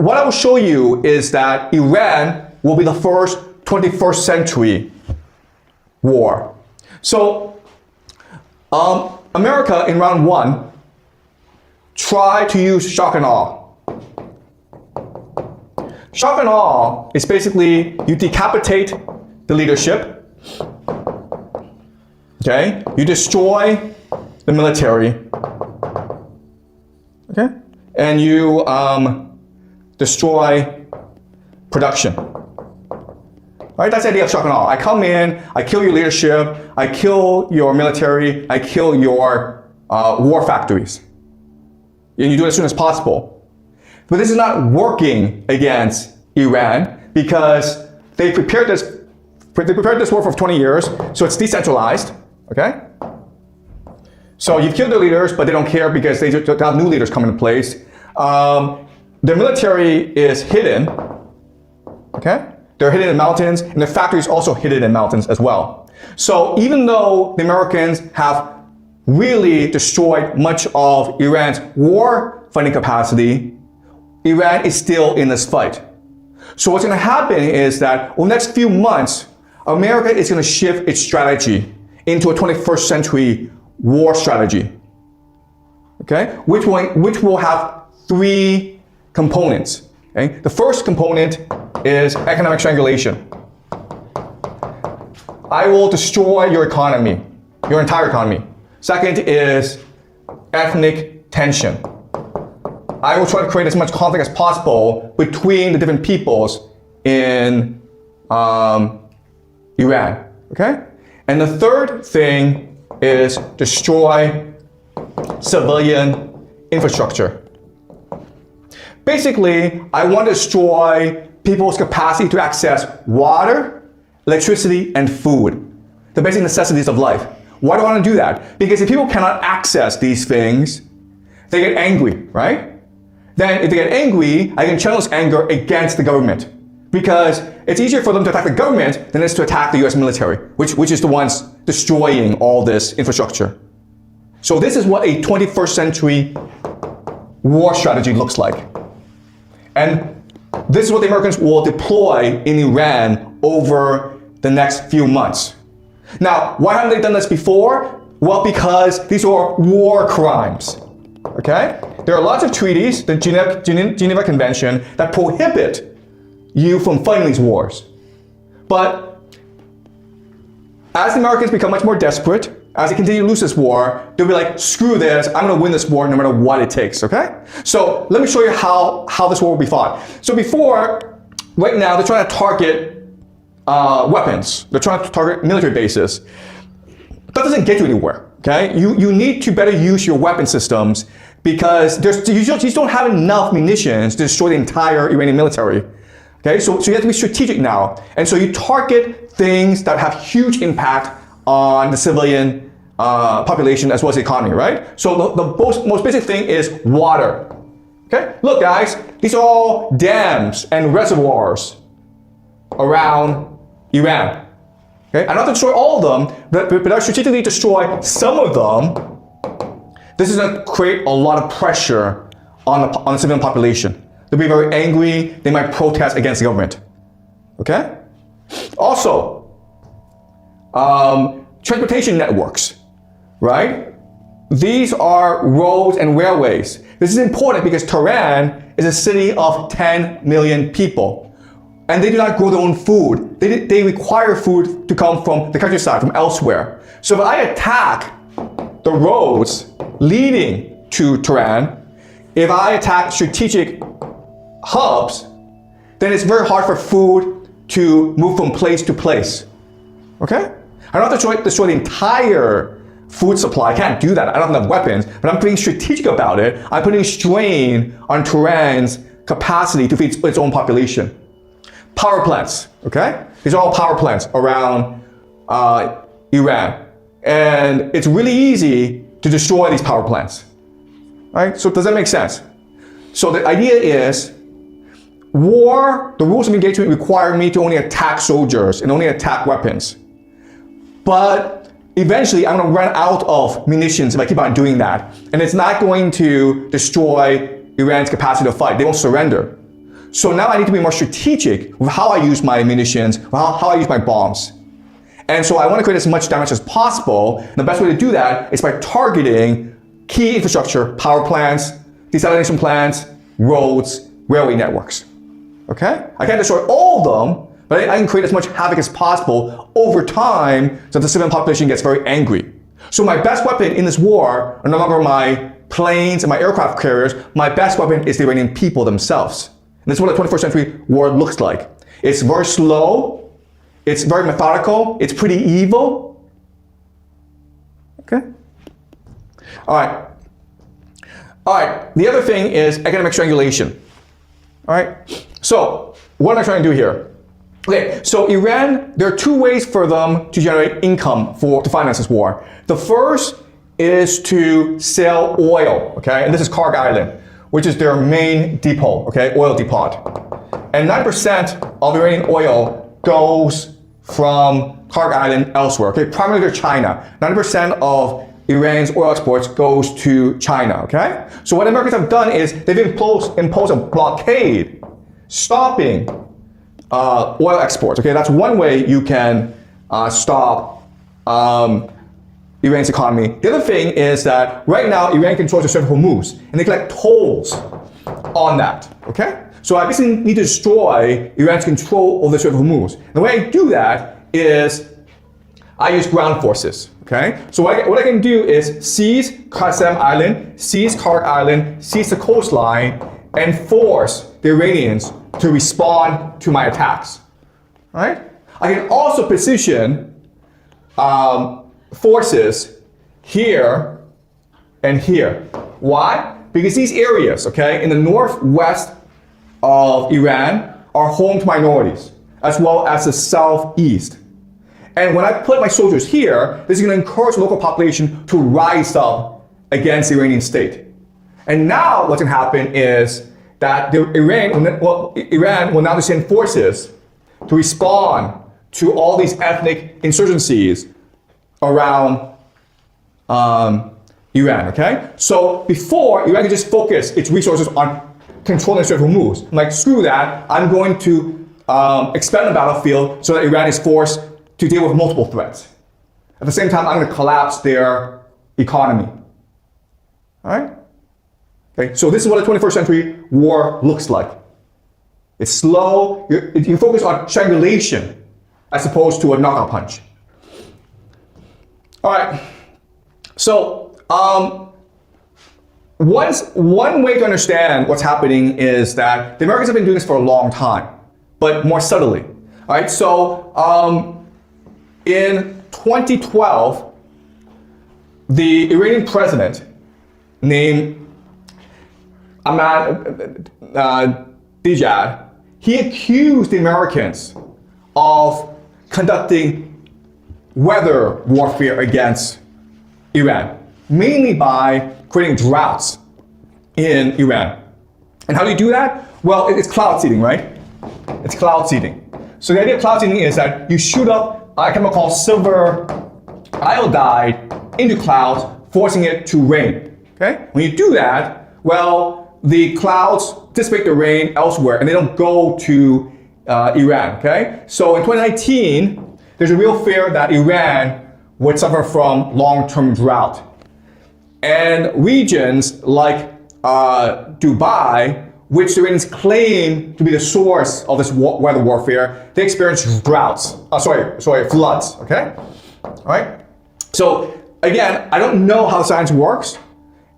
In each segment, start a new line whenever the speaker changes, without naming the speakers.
what I will show you is that Iran will be the first 21st century war. So America in round one tried to use shock and awe. Shock and awe is basically you decapitate the leadership, okay? You destroy the military, okay? And you destroy production. Right? That's the idea of shock and awe. I come in, I kill your leadership, I kill your military, I kill your war factories. And you do it as soon as possible. But this is not working against Iran because they prepared this war for 20 years, so it's decentralized, okay? So you've killed their leaders, but they don't care because they just have new leaders coming into place. Their military is hidden, okay? They're hidden in mountains, and their factories also hidden in mountains as well. So even though the Americans have really destroyed much of Iran's war fighting capacity, Iran is still in this fight. So what's going to happen is that over the next few months, America is going to shift its strategy into a 21st century war strategy, okay? Which will have three components. Okay? The first component is economic strangulation. I will destroy your economy, your entire economy. Second is ethnic tension. I will try to create as much conflict as possible between the different peoples in Iran, okay? And the third thing is destroy civilian infrastructure. Basically, I want to destroy people's capacity to access water, electricity, and food, the basic necessities of life. Why do I want to do that? Because if people cannot access these things, they get angry, right? Then if they get angry, I can channel this anger against the government. Because it's easier for them to attack the government than it is to attack the US military, which is the ones destroying all this infrastructure. So this is what a 21st century war strategy looks like. And this is what the Americans will deploy in Iran over the next few months. Now, why haven't they done this before? Well, because these are war crimes, okay? There are lots of treaties, the Geneva Convention, that prohibit you from fighting these wars. But as the Americans become much more desperate, as they continue to lose this war, they'll be like, screw this, I'm gonna win this war no matter what it takes, okay? So let me show you how this war will be fought. So right now, they're trying to target weapons. They're trying to target military bases. That doesn't get you anywhere, okay? You need to better use your weapon systems because you just don't have enough munitions to destroy the entire Iranian military. Okay, so you have to be strategic now. And so you target things that have huge impact on the civilian population as well as the economy, right? So the most basic thing is water. Okay, look guys, these are all dams and reservoirs around Iran. Okay, I don't have to destroy all of them, but I strategically destroy some of them. This is going to create a lot of pressure on the civilian population. They'll be very angry, they might protest against the government, okay? Also, transportation networks, right? These are roads and railways. This is important because Tehran is a city of 10 million people, and they do not grow their own food. They require food to come from the countryside, from elsewhere. So if I attack the roads leading to Tehran, if I attack strategic hubs, then it's very hard for food to move from place to place, okay? I don't have to destroy the entire food supply. I can't do that. I don't have enough weapons, but I'm being strategic about it. I'm putting strain on Tehran's capacity to feed its own population. Power plants, okay? These are all power plants around Iran. And it's really easy to destroy these power plants, right? So does that make sense? So the idea is, war, the rules of engagement require me to only attack soldiers and only attack weapons. But eventually I'm going to run out of munitions if I keep on doing that. And it's not going to destroy Iran's capacity to fight. They won't surrender. So now I need to be more strategic with how I use my munitions, how I use my bombs. And so I want to create as much damage as possible. And the best way to do that is by targeting key infrastructure, power plants, desalination plants, roads, railway networks. Okay? I can't destroy all of them, but I can create as much havoc as possible over time so that the civilian population gets very angry. So my best weapon in this war are no longer my planes and my aircraft carriers. My best weapon is the Iranian people themselves. And this is what the 21st century war looks like. It's very slow. It's very methodical. It's pretty evil. Okay? All right. All right. The other thing is economic strangulation. All right. So what am I trying to do here? Okay, so Iran, there are two ways for them to generate income to finance this war. The first is to sell oil, okay? And this is Karg Island, which is their main depot, okay? Oil depot. And 9% of Iranian oil goes from Karg Island elsewhere, okay? Primarily to China. 90% of Iran's oil exports goes to China, okay? So what Americans have done is they've imposed a blockade stopping oil exports. Okay, that's one way you can stop Iran's economy. The other thing is that right now Iran controls the Strait of Hormuz, and they collect tolls on that. Okay, so I basically need to destroy Iran's control of the Strait of Hormuz. And the way I do that is I use ground forces. Okay, so what I can do is seize Qasem Island, seize Karg Island, seize the coastline, and force the Iranians to respond to my attacks. All right? I can also position forces here and here. Why? Because these areas, okay, in the northwest of Iran are home to minorities, as well as the southeast. And when I put my soldiers here, this is going to encourage the local population to rise up against the Iranian state. And now what's going to happen is that Iran will now send forces to respond to all these ethnic insurgencies around Iran, okay? So before, Iran could just focus its resources on controlling the Strait of Hormuz. I'm like, screw that, I'm going to expand the battlefield so that Iran is forced to deal with multiple threats. At the same time, I'm going to collapse their economy. All right? Okay, so this is what the 21st century war looks like. It's slow. You focus on strangulation as opposed to a knockout punch. All right. So one way to understand what's happening is that the Americans have been doing this for a long time, but more subtly. All right. So in 2012, the Iranian president named Ahmadinejad, he accused the Americans of conducting weather warfare against Iran, mainly by creating droughts in Iran. And how do you do that? Well, it's cloud seeding, right? It's cloud seeding. So the idea of cloud seeding is that you shoot up a chemical called silver iodide into clouds, forcing it to rain. Okay? When you do that, well, the clouds dissipate the rain elsewhere and they don't go to Iran, okay? So in 2019, there's a real fear that Iran would suffer from long-term drought. And regions like Dubai, which the Iranians claim to be the source of this weather warfare, they experience droughts, floods, okay? All right? So again, I don't know how science works,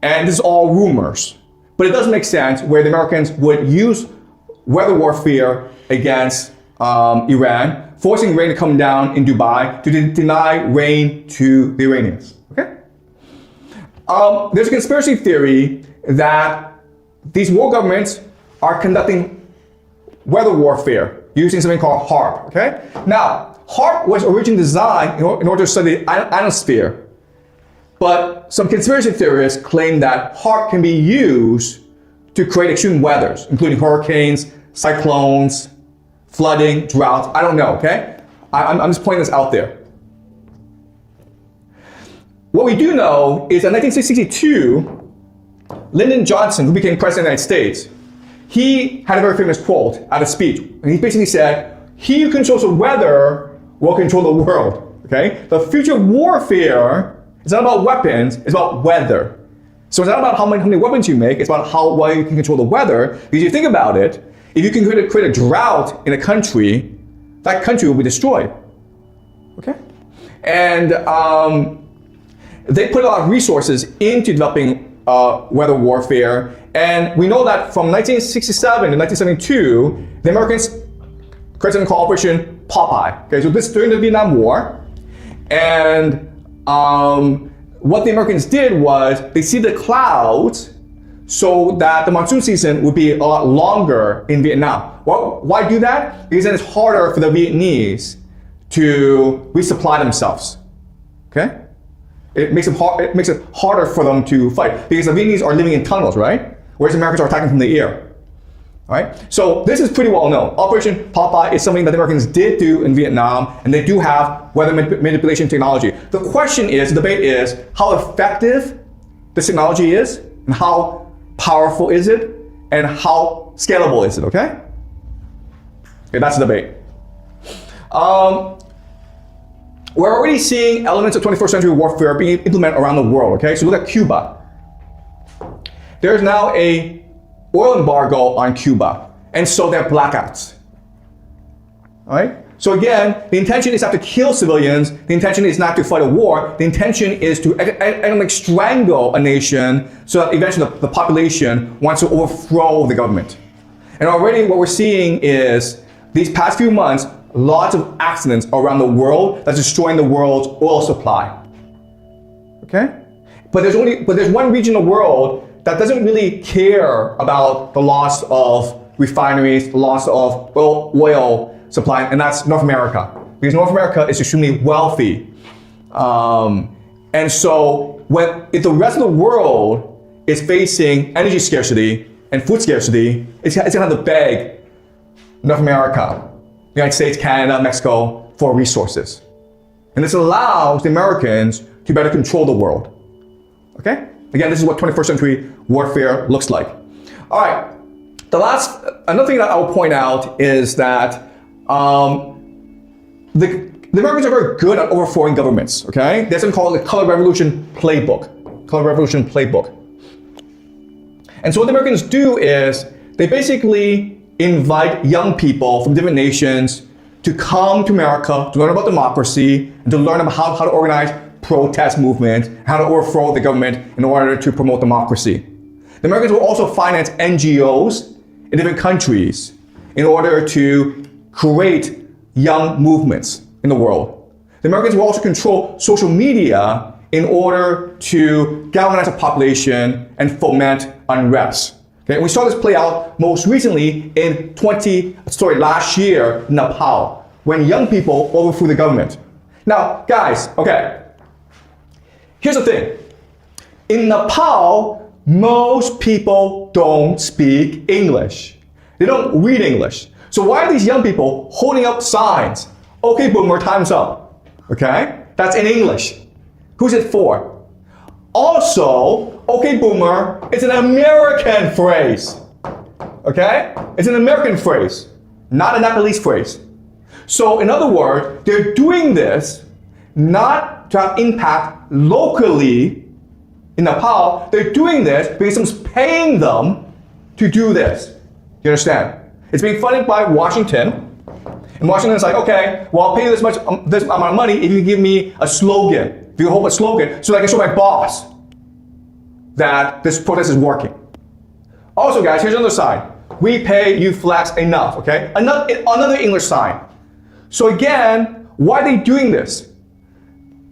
and this is all rumors. But it does make sense where the Americans would use weather warfare against Iran, forcing rain to come down in Dubai to deny rain to the Iranians. Okay? There's a conspiracy theory that these war governments are conducting weather warfare using something called HAARP. Okay? Now, HAARP was originally designed in order to study the ionosphere. But some conspiracy theorists claim that HAARP can be used to create extreme weathers, including hurricanes, cyclones, flooding, droughts. I don't know, okay? I'm just pointing this out there. What we do know is that in 1962, Lyndon Johnson, who became president of the United States, he had a very famous quote at a speech. And he basically said, he who controls the weather will control the world. Okay? The future warfare is not about weapons, it's about weather. So it's not about how many weapons you make, it's about how well you can control the weather. Because you think about it, if you can create a drought in a country, that country will be destroyed. Okay? And they put a lot of resources into developing weather warfare. And we know that from 1967 to 1972, the Americans created something called Operation Popeye. Okay, so this during the Vietnam War. And what the Americans did was they see the clouds so that the monsoon season would be a lot longer in Vietnam. Well, why do that? Because then it's harder for the Vietnamese to resupply themselves. Okay? It makes it harder for them to fight because the Vietnamese are living in tunnels, right? Whereas the Americans are attacking from the air. All right? So this is pretty well known. Operation Popeye is something that the Americans did do in Vietnam, and they do have weather manipulation technology. The question is, the debate is, how effective this technology is, and how powerful is it, and how scalable is it, okay? Okay, that's the debate. We're already seeing elements of 21st century warfare being implemented around the world, okay? So look at Cuba. There's now a oil embargo on Cuba, and so there are blackouts. All right? So again, the intention is not to kill civilians, the intention is not to fight a war, the intention is to economically strangle a nation so that eventually the population wants to overthrow the government. And already what we're seeing is, these past few months, lots of accidents around the world that's destroying the world's oil supply. Okay? But there's one region of the world that doesn't really care about the loss of refineries, the loss of oil supply, and that's North America. Because North America is extremely wealthy. And so if the rest of the world is facing energy scarcity and food scarcity, it's gonna have to beg North America, United States, Canada, Mexico for resources. And this allows the Americans to better control the world. Okay? Again, this is what 21st century warfare looks like. All right, another thing that I will point out is that the Americans are very good at overthrowing governments, okay? There's something called the Color Revolution Playbook. Color Revolution Playbook. And so what the Americans do is they basically invite young people from different nations to come to America to learn about democracy and to learn about how to organize protest movements, how to overthrow the government in order to promote democracy. The Americans will also finance NGOs in different countries in order to create young movements in the world. The Americans will also control social media in order to galvanize the population and foment unrest. Okay, and we saw this play out most recently in last year in Nepal, when young people overthrew the government. Now, guys, okay, here's the thing. In Nepal, most people don't speak English. They don't read English. So why are these young people holding up signs? Okay, boomer, time's up. Okay? That's in English. Who's it for? Also, okay, boomer, it's an American phrase. Okay? It's an American phrase, not a Nepalese phrase. So in other words, they're doing this not to have impact locally in Nepal. They're doing this because someone's paying them to do this. You understand? It's being funded by Washington. And Washington is like, okay, well, I'll pay you this amount of money if you give me a slogan, if you hold a slogan, so that I can show my boss that this protest is working. Also, guys, here's another sign. We pay, you flex, enough, okay? Another English sign. So again, why are they doing this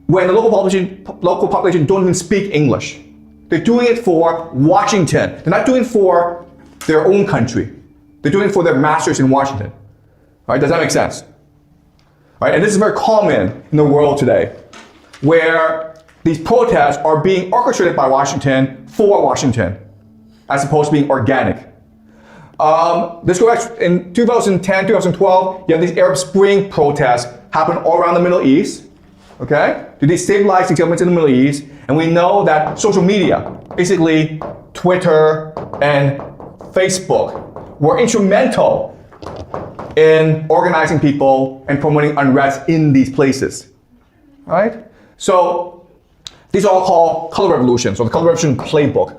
when the local population don't even speak English? They're doing it for Washington. They're not doing it for their own country. They're doing it for their masters in Washington. All right, does that make sense? All right, and this is very common in the world today, where these protests are being orchestrated by Washington for Washington, as opposed to being organic. Let's go back in 2010, 2012, you have these Arab Spring protests happen all around the Middle East, okay? To destabilize the governments in the Middle East, and we know that social media, basically Twitter and Facebook, were instrumental in organizing people and promoting unrest in these places. All right? So these are all called color revolutions, or the color revolution playbook.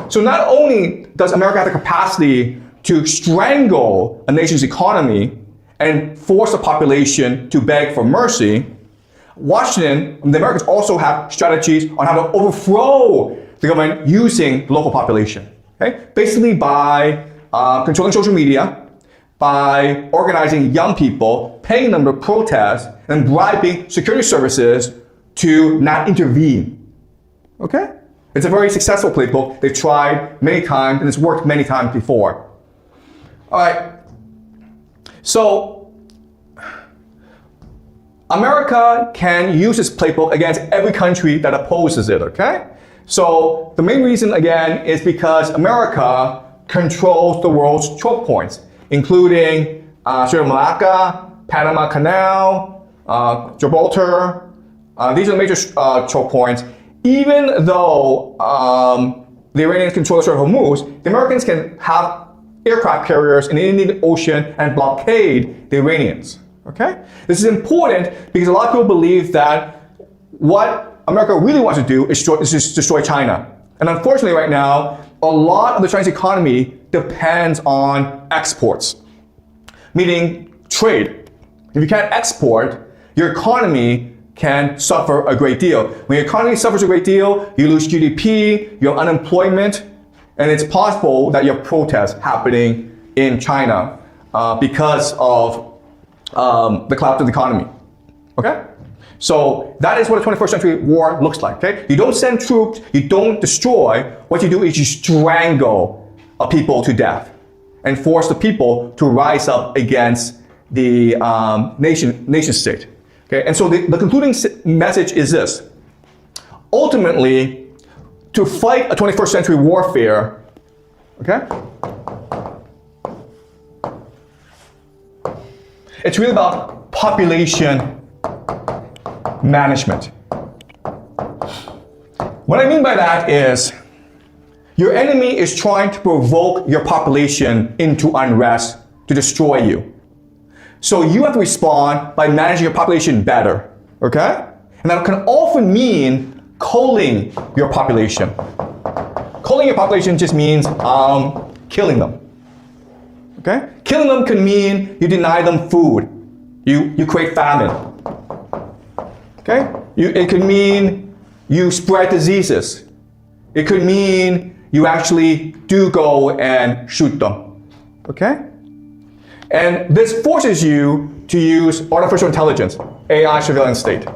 So not only does America have the capacity to strangle a nation's economy and force the population to beg for mercy, Washington, the Americans also have strategies on how to overthrow the government using the local population. Okay? Basically by controlling social media, by organizing young people, paying them to protest, and bribing security services to not intervene. Okay? It's a very successful playbook. They've tried many times, and it's worked many times before. All right. So, America can use this playbook against every country that opposes it, okay? So, the main reason, again, is because America controls the world's choke points, including Strait of Malacca, Panama Canal, Gibraltar. These are the major choke points. Even though the Iranians control the Strait of Hormuz, the Americans can have aircraft carriers in the Indian Ocean and blockade the Iranians. Okay? This is important because a lot of people believe that what America really wants to do is just destroy China. And unfortunately right now, a lot of the Chinese economy depends on exports, meaning trade. If you can't export, your economy can suffer a great deal. When your economy suffers a great deal, you lose GDP, you have unemployment, and it's possible that you have protests happening in China because of the collapse of the economy. Okay? So that is what a 21st century war looks like. Okay? You don't send troops, you don't destroy. What you do is you strangle people to death and force the people to rise up against the nation state. Okay? And so the concluding message is this. Ultimately, to fight a 21st century warfare, okay? It's really about population management. What I mean by that is your enemy is trying to provoke your population into unrest to destroy you. So you have to respond by managing your population better, okay? And that can often mean culling your population. Culling your population just means killing them. Okay? Killing them can mean you deny them food. You create famine. Okay? It could mean you spread diseases. It could mean you actually do go and shoot them. Okay? And this forces you to use artificial intelligence, AI surveillance state.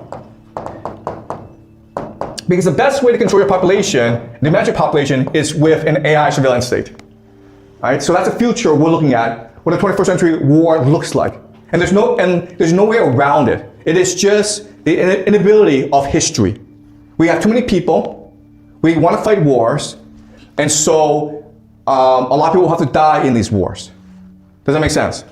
Because the best way to control your population, to manage your population, is with an AI surveillance state. All right? So that's the future we're looking at, what a 21st century war looks like. And there's no way around it. It is just the inability of history. We have too many people, we want to fight wars, and so a lot of people have to die in these wars. Does that make sense?